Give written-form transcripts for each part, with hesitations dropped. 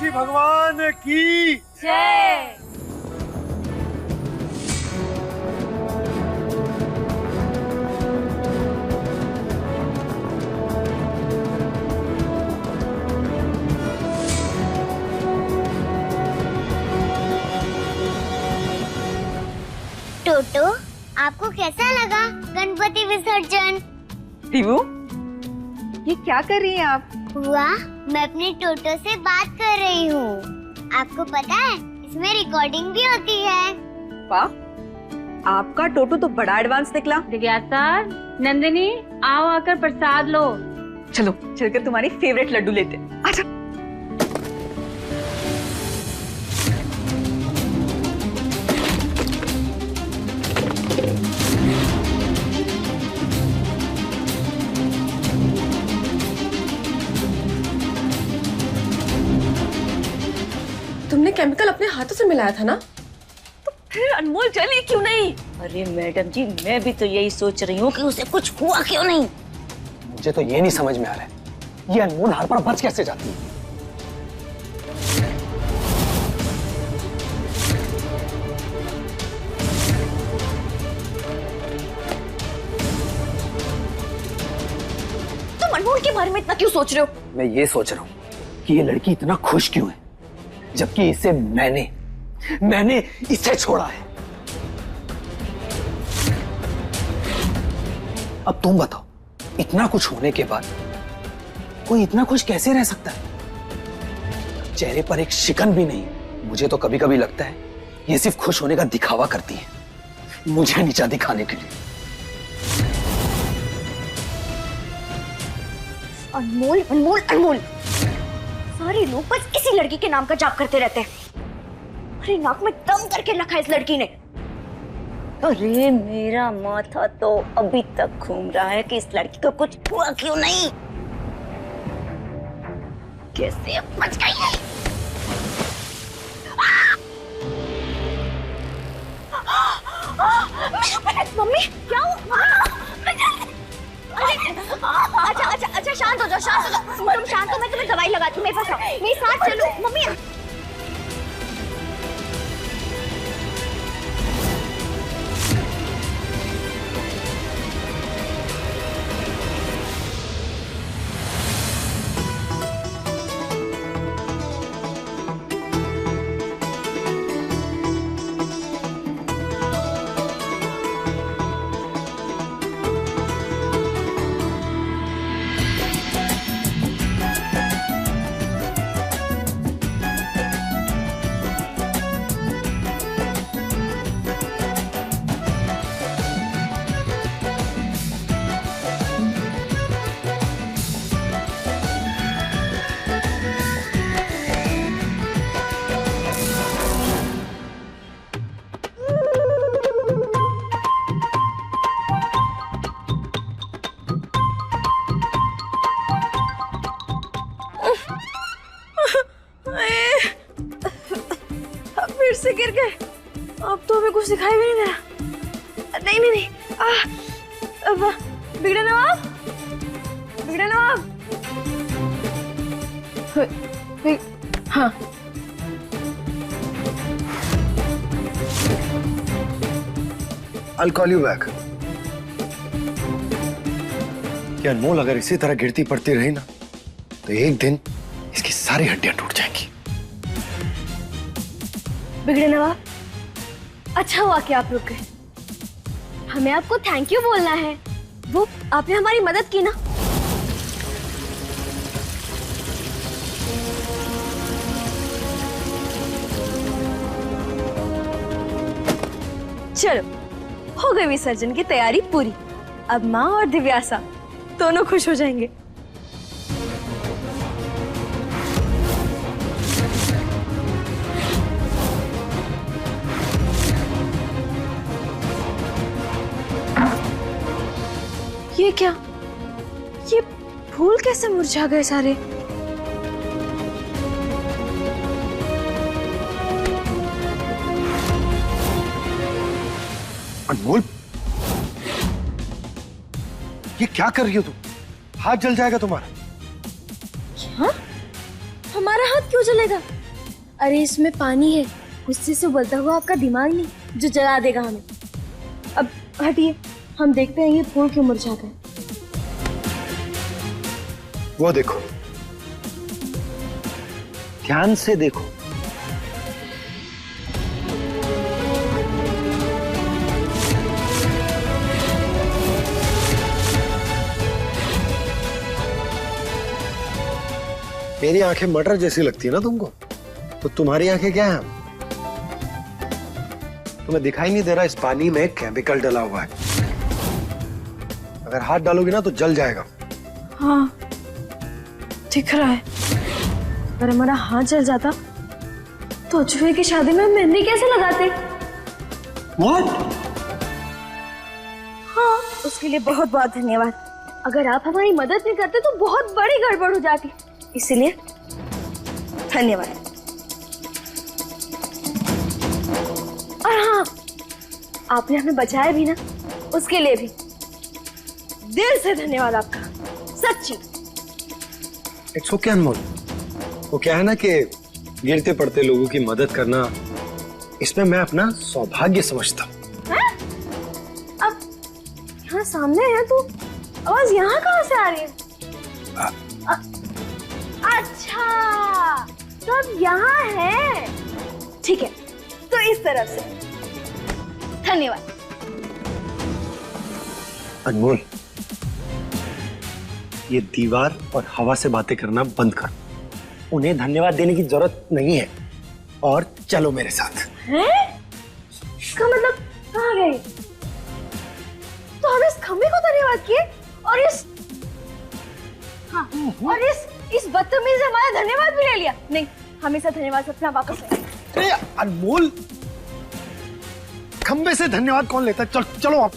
गणेश भगवान की जय। टोटो, आपको कैसा लगा गणपति विसर्जन? दीवू, ये क्या कर रही हैं आप? वाह, मैं अपने टोटो से बात कर रही हूँ। आपको पता है इसमें रिकॉर्डिंग भी होती है। वाह, आपका टोटो तो बड़ा एडवांस निकला। जिज्ञासा, नंदिनी, आओ आकर प्रसाद लो। चलो चलकर तुम्हारी फेवरेट लड्डू लेते हैं। आजा। तुमने केमिकल अपने हाथों से मिलाया था ना? तो फिर अनमोल जली क्यों नहीं? अरे मैडम जी, मैं भी तो यही सोच रही हूँ कि उसे कुछ हुआ क्यों नहीं। मुझे तो ये नहीं समझ में आ रहा है, ये अनमोल हार पर बच कैसे जाती है? तुम अनमोल के बारे में इतना क्यों सोच रहे हो? मैं ये सोच रहा हूँ कि ये लड़की इतना खुश क्यों है, जबकि इसे मैंने इसे छोड़ा है। अब तुम बताओ, इतना कुछ होने के बाद कोई इतना खुश कैसे रह सकता है? चेहरे पर एक शिकन भी नहीं। मुझे तो कभी कभी लगता है ये सिर्फ खुश होने का दिखावा करती है, मुझे नीचा दिखाने के लिए। अनमोल अनमोल अनमोल, सारे लोग बस इसी लड़की के नाम का जाप करते रहते हैं। अरे नाक में दम करके रखा है इस लड़की ने। अरे मेरा माथा तो अभी तक घूम रहा है कि इस लड़की को कुछ हुआ क्यों नहीं। कैसे बच गई है? मम्मी क्या हुआ? अच्छा शांत हो जाओ, शांत हो जाओ। तुम शांत हो, मैं तुम्हें दवाई लगाती हूँ। मेरे पास आओ, मेरे साथ चलो। मम्मी फिर से गिर गए। अब तो हमें कुछ दिखाई भी नहीं दे रहा। नहीं बिगड़े नवाब, बिगड़े नवाब। हाँ, I'll call you back. कि अनमोल अगर इसी तरह गिरती पड़ती रही ना, तो एक दिन इसकी सारी हड्डियां टूट जाएंगी। बिगड़े नवाब, अच्छा हुआ कि आप रुक गए। हमें आपको थैंक यू बोलना है। वो आपने हमारी मदद की ना। चलो, हो गई विसर्जन की तैयारी पूरी। अब माँ और दिव्यासा दोनों खुश हो जाएंगे। ये क्या? ये फूल कैसे मुरझा गए सारे? अनमोल, ये क्या कर रही हो तुम? हाथ जल जाएगा तुम्हारा। क्या? हमारा हाथ क्यों जलेगा? अरे इसमें पानी है, गुस्से से उबलता हुआ आपका दिमाग नहीं जो जला देगा हमें। अब हटिए, हम देखते हैं ये फूल क्यों मुरझा गए। वो देखो, ध्यान से देखो। मेरी आंखें मटर जैसी लगती है ना तुमको, तो तुम्हारी आंखें क्या है? तुम्हें दिखाई नहीं दे रहा इस पानी में केमिकल डला हुआ है। अगर हाथ डालोगी ना तो जल जाएगा। हाँ दिख रहा है। अगर हमारा हाथ जल जाता तो अजूबे की शादी में मेहंदी कैसे लगाते? What? हाँ, उसके लिए बहुत बहुत धन्यवाद। अगर आप हमारी मदद नहीं करते तो बहुत बड़ी गड़बड़ हो जाती, इसलिए धन्यवाद। और हाँ, आपने हमें बचाया भी ना, उसके लिए भी दिल से धन्यवाद आपका, सच्ची। इट्स ओके अनमोल। वो क्या है ना कि गिरते पड़ते लोगों की मदद करना, इसमें मैं अपना सौभाग्य समझता हूँ। अब यहाँ सामने है तो आवाज यहाँ कहाँ से आ रही है? अच्छा, तो अब यहाँ है। ठीक है, तो इस तरफ से धन्यवाद। अनमोल, ये दीवार और हवा से बातें करना बंद कर। उन्हें धन्यवाद देने की जरूरत नहीं है। और चलो मेरे साथ। हैं? इसका मतलब कहाँ गए? तो हम इस खम्भे को धन्यवाद किए और इस बदतमीज से हमारा धन्यवाद भी ले लिया। नहीं, हमेशा धन्यवाद अपना वापस ले। अरे अनमोल, खंबे से धन्यवाद कौन लेता है? चलो आप।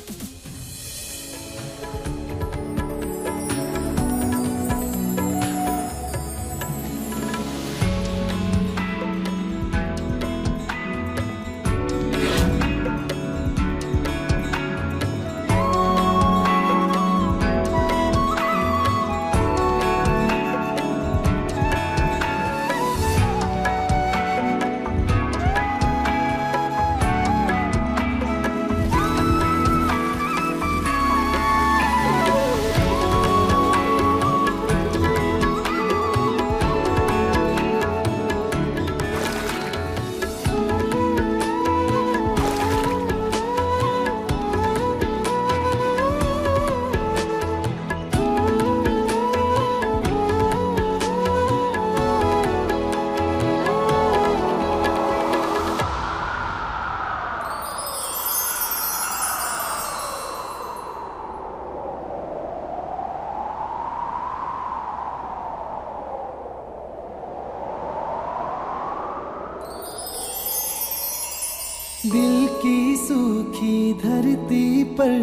दिल की सूखी धरती पर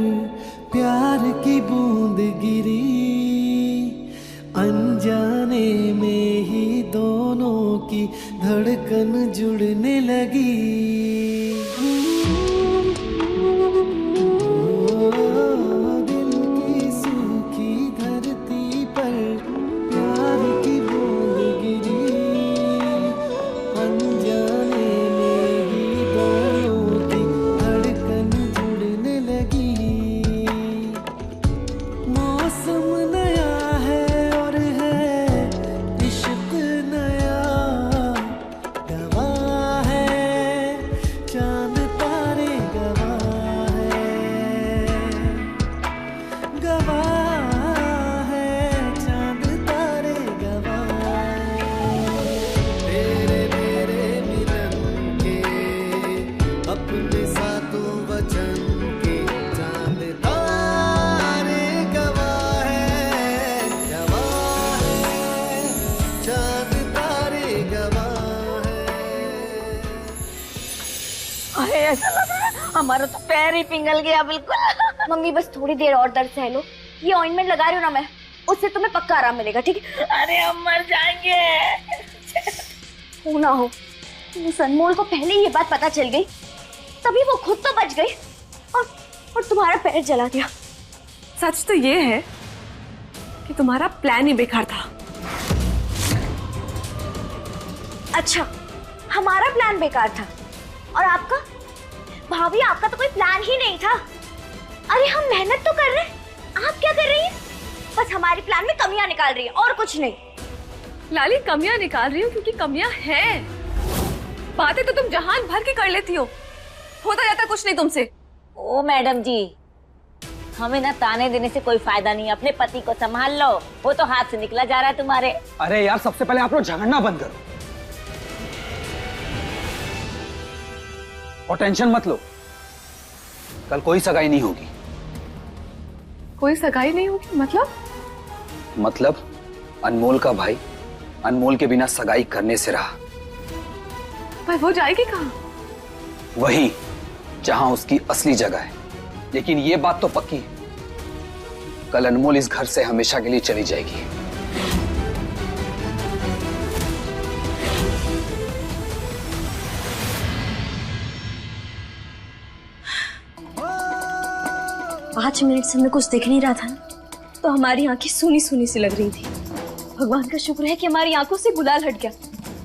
प्यार की बूंद गिरी, अनजाने में ही दोनों की धड़कन जुड़ने लगी। दिल की सूखी धरती पर प्यार की बूंद गिरी, अनजाने ऐसा लग रहा है हमारा तो पैर ही पिघल गया बिल्कुल। मम्मी बस थोड़ी देर और दर्द सह लो, ये ऑइंटमेंट लगा रही हूँ ना मैं, उससे तुम्हें पक्का आराम मिलेगा, ठीक है? अरे हम मर जाएंगे। हो ना हो, उस अनमोल को पहले ये बात पता चल गई, तभी वो खुद तो बच गई और तुम्हारा पैर जला दिया। सच तो ये है कि तुम्हारा प्लान ही बेकार था। अच्छा, हमारा प्लान बेकार था और आपका? भाभी आपका तो कोई प्लान ही नहीं था। अरे हम मेहनत तो कर रहे हैं, आप क्या कर रही हैं? बस हमारे प्लान में कमियां निकाल रही हैं और कुछ नहीं। लाली कमियां निकाल रही हूँ क्योंकि कमियां हैं। बातें तो तुम जहान भर के कर लेती हो, होता जाता कुछ नहीं तुमसे। ओ मैडम जी, हमें ना ताने देने से कोई फायदा नहीं है, अपने पति को संभाल लो, वो तो हाथ से निकला जा रहा है तुम्हारे। अरे यार, सबसे पहले आप लोग झगड़ना बंद करो और टेंशन मत लो। कल कोई सगाई नहीं होगी। कोई सगाई नहीं होगी मतलब अनमोल का भाई अनमोल के बिना सगाई करने से रहा। पर वो जाएगी कहाँ? वहीं जहां उसकी असली जगह है। लेकिन ये बात तो पक्की है, कल अनमोल इस घर से हमेशा के लिए चली जाएगी। पांच मिनट से हमें कुछ दिख नहीं रहा था ना, तो हमारी आंखें सूनी सूनी सी लग रही थी। भगवान का शुक्र है कि हमारी आंखों से गुलाल हट गया।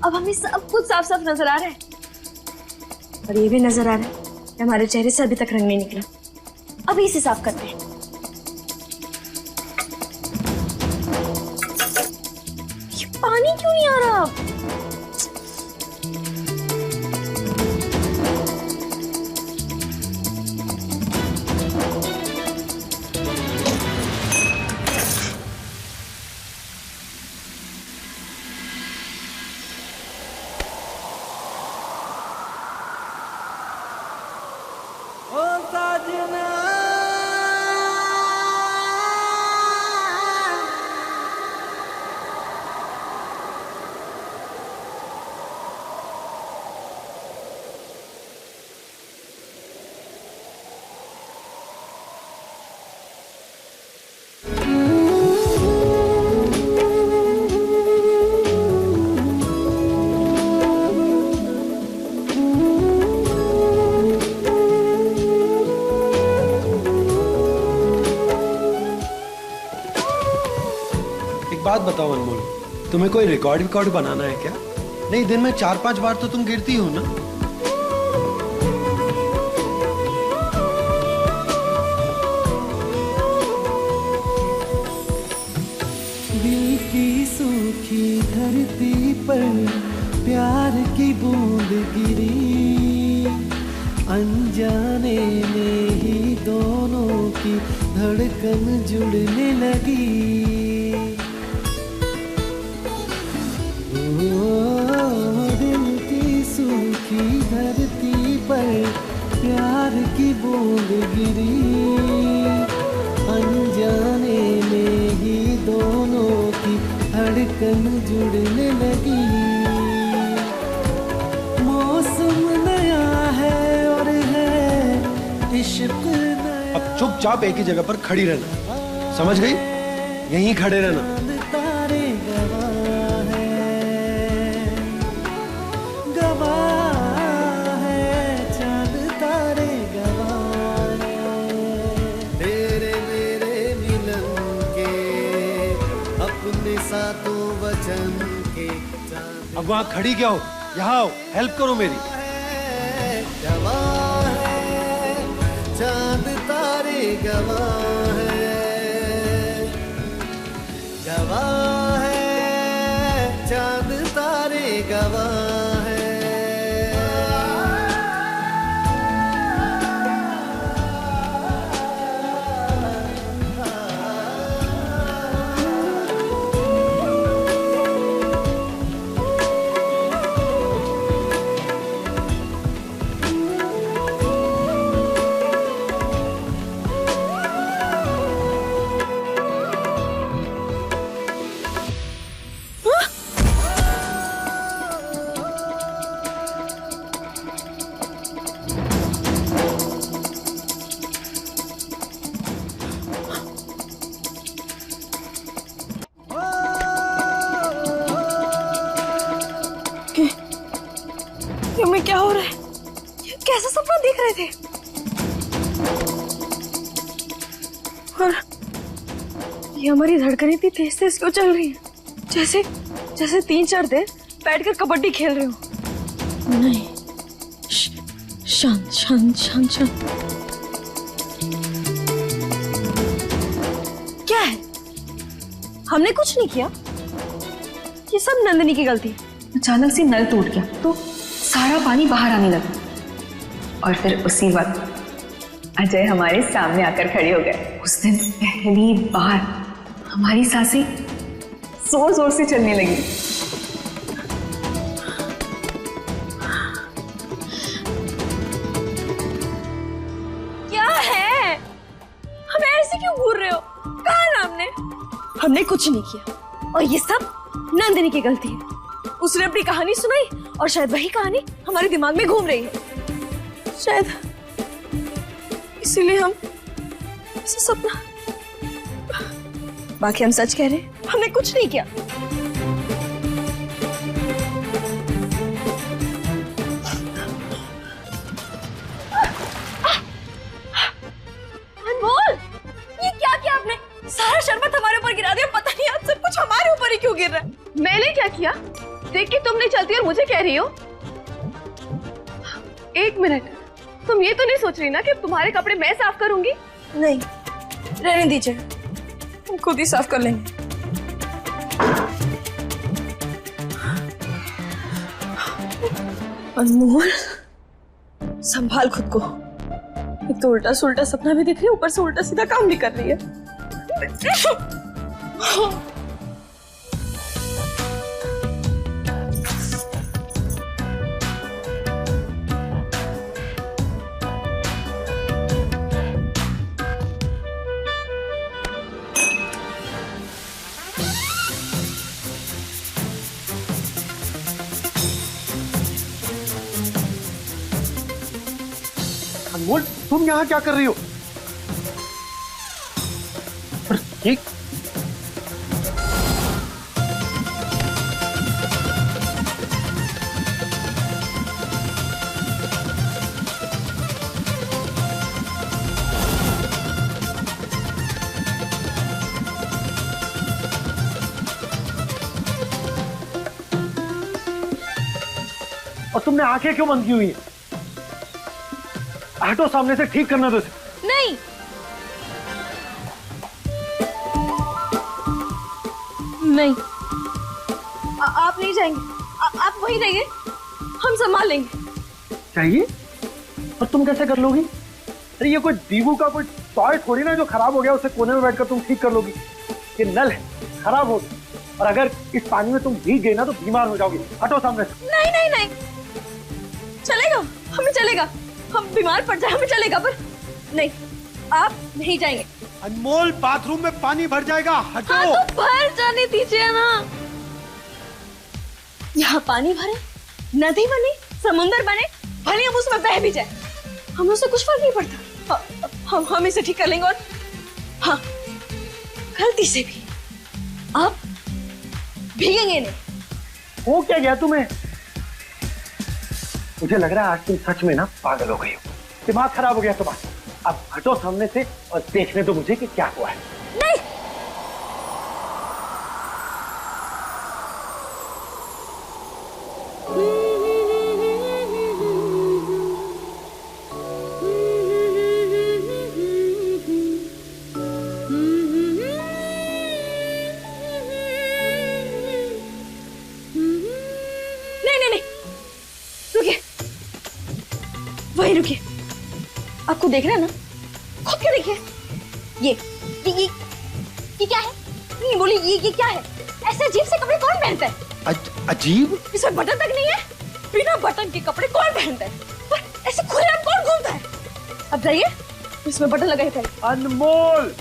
अब हमें सब कुछ साफ साफ नजर आ रहा है। और ये भी नजर आ रहा है कि हमारे चेहरे से अभी तक रंग नहीं निकला। अभी इसे साफ करते हैं। ये पानी क्यों नहीं आ रहा? बात बताओ अनमोल, तुम्हें कोई रिकॉर्ड बनाना है क्या? नहीं, दिन में 4-5 बार तो तुम गिरती हो ना। दिल की सूखी धरती पर प्यार की बूंद गिरी, अनजाने में ही दोनों की धड़कन जुड़ने लगी। दिल की सूखी धरती पर प्यार की बूंद गिरी, अनजाने में ही दोनों की धड़कन जुड़ने लगी। मौसम नया है और है इश्क नया। अब चुपचाप एक ही जगह पर खड़ी रहना, समझ गई? यहीं खड़े रहना। अब वहाँ खड़ी क्या हो? यहाँ आओ, हेल्प करो मेरी। गवाह है चांद तारे, गवाह है, गवाह है चांद तारे, गवाह है। हमें क्या हो रहा है? ये कैसा सपना देख रहे थे? और ये हमारी धड़कनें इतनी तेज तेज क्यों चल रही हैं? जैसे 3-4 दिन बैठकर कबड्डी खेल रहे हो। नहीं, शांत शांत शांत शांत। क्या है? हमने कुछ नहीं किया, ये सब नंदिनी की गलती है। अचानक से नल टूट गया तो सारा पानी बाहर आने लगा और फिर उसी वक्त अजय हमारे सामने आकर खड़े हो गए। उस दिन पहली बार हमारी सांसें जोर जोर से चलने लगी। क्या है? हमें ऐसे क्यों घूर रहे हो? कहा ना हमने कुछ नहीं किया और ये सब नंदिनी की गलती है। उसने अपनी कहानी सुनाई और शायद वही कहानी हमारे दिमाग में घूम रही है। शायद इसीलिए हम ऐसा सपना। बाकी हम सच कह रहे हैं, हमने कुछ नहीं किया। अनमोल, ये क्या किया आपने? सारा शरबत हमारे ऊपर गिरा दिया। पता नहीं आज सब कुछ हमारे ऊपर ही क्यों गिर रहा है। मैंने क्या किया? देख के तुम नहीं चलती और मुझे कह रही हो। एक मिनट, तुम ये तो नहीं सोच रही ना कि तुम्हारे कपड़े मैं साफ करूंगी? नहीं, रहने दीजिए, हम खुद ही साफ कर लेंगे। अनमोल, संभाल खुद को। एक तो उल्टा सुल्टा सपना भी दिख रही है, ऊपर से उल्टा सीधा काम भी कर रही है। अनमोल, तुम यहाँ क्या कर रही हो? पर ये और तुमने आंखें क्यों बंद की हुई है? हटो सामने से, ठीक करना दो इसे। नहीं, नहीं, आप नहीं जाएंगे। आप वहीं रहिए, हम संभाल लेंगे। चाहिए? और तुम कैसे कर लोगी? अरे ये कोई दीवू का कोई टॉय थोड़ी ना जो खराब हो गया उसे कोने में बैठकर तुम ठीक कर लोगी। ये नल है, खराब हो, और अगर इस पानी में तुम भीग गई ना तो बीमार हो जाओगी। हटो सामने से। नहीं नहीं नहीं, चलेगा, हमें चलेगा। हम बीमार पड़ जाए हमें चलेगा, पर नहीं, आप नहीं जाएंगे। अनमोल, बाथरूम में पानी भर जाएगा, हटो। हाँ तो भर जाने दीजिए ना। यहाँ पानी भरे, नदी बने, समुंदर बने, भले हम उसमें बह भी जाए, हमें उससे कुछ फर्क नहीं पड़ता। हम इसे ठीक कर लेंगे। और हाँ, गलती से भी आप भीगेंगे नहीं। हो क्या गया तुम्हें? मुझे लग रहा है आज तुम सच में ना पागल हो गई हो, दिमाग खराब हो गया तुम्हारा। अब हटो सामने से और देखने दो मुझे कि क्या हुआ है। नहीं, वही रुकिए। आपको देख रहे हैं ना, खुद के देखिए। ये क्या है? नहीं बोली, ये क्या है? ऐसे अजीब से कपड़े कौन पहनता है? अजीब? इसमें बटन तक नहीं है। बिना बटन के कपड़े कौन पहनता है? पर ऐसे खुलेआम कौन घूमता है? अब जाइए, इसमें बटन लगाए थे। अनमोल,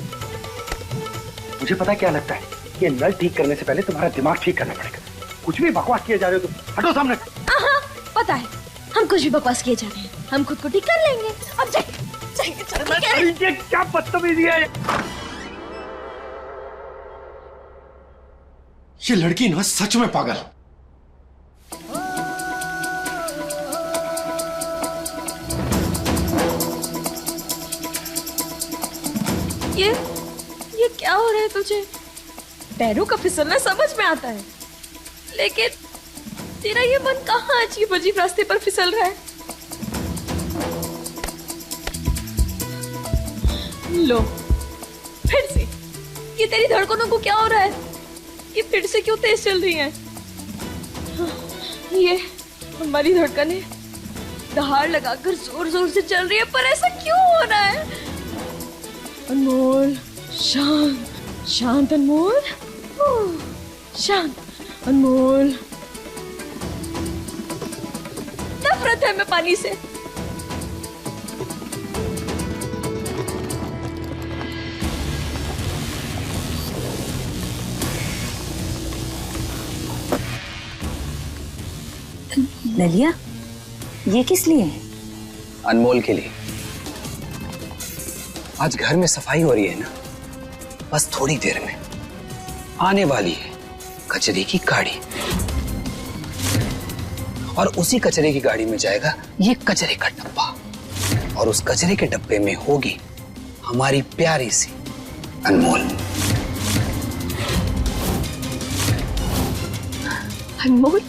मुझे पता क्या लगता है, ये नल ठीक करने से पहले तुम्हारा दिमाग ठीक करना पड़ेगा। कुछ भी बकवास किए जा रहे हो तुम, हटो सामने। हाँ, पता है, हम कुछ भी बकवास किए जा रहे हैं, हम खुद को ठीक कर लेंगे। अब जाइए, चलो। क्या बदतमीजी है ये लड़की ना सच में पागल। ये क्या हो रहा है तुझे? पैरों का फिसलना समझ में आता है, लेकिन तेरा ये मन कहाँ अजीब अजीब रास्ते पर फिसल रहा है? लो, फिर से ये तेरी धड़कनों को क्या हो रहा है? ये फिर से क्यों तेज चल रही हैं? ये हमारी धड़कनें दहाड़ लगाकर जोर जोर से चल रही है, पर ऐसा क्यों हो रहा है? अनमोल, शांत शांत अनमोल, शांत अनमोल। नफरत है मैं पानी से। ललिया, ये किस लिए है? अनमोल के लिए। आज घर में सफाई हो रही है ना, बस थोड़ी देर में आने वाली है कचरे की गाड़ी, और उसी कचरे की गाड़ी में जाएगा ये कचरे का डब्बा, और उस कचरे के डब्बे में होगी हमारी प्यारी सी अनमोल। अनमोल?